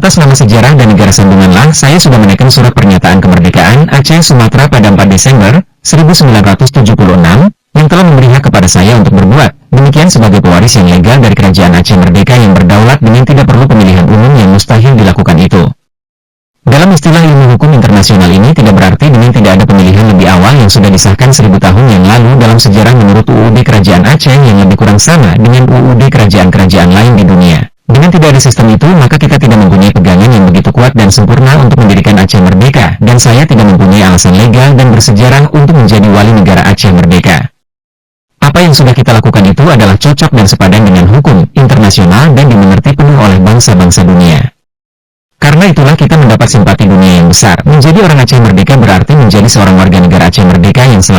Atas nama sejarah dan negara sambunganlah, saya sudah menaikkan surat pernyataan kemerdekaan Aceh Sumatera pada 4 Desember 1976, yang telah memberi hak kepada saya untuk berbuat demikian sebagai pewaris yang legal dari Kerajaan Aceh Merdeka yang berdaulat dengan tidak perlu pemilihan umum yang mustahil dilakukan itu. Dalam istilah ilmu hukum internasional ini tidak berarti dengan tidak ada pemilihan lebih awal yang sudah disahkan 1000 tahun yang lalu dalam sejarah menurut UUD Kerajaan Aceh yang lebih kurang sama dengan UUD kerajaan-kerajaan lain di dunia. Dengan tidak ada sistem itu, maka kita tidak mempunyai pegangan yang begitu kuat dan sempurna untuk mendirikan Aceh Merdeka, dan saya tidak mempunyai alasan legal dan bersejarah untuk menjadi wali negara Aceh Merdeka. Apa yang sudah kita lakukan itu adalah cocok dan sepadan dengan hukum internasional dan dimengerti penuh oleh bangsa-bangsa dunia. Karena itulah kita mendapat simpati dunia yang besar. Menjadi orang Aceh Merdeka berarti menjadi seorang warga negara Aceh Merdeka yang selalu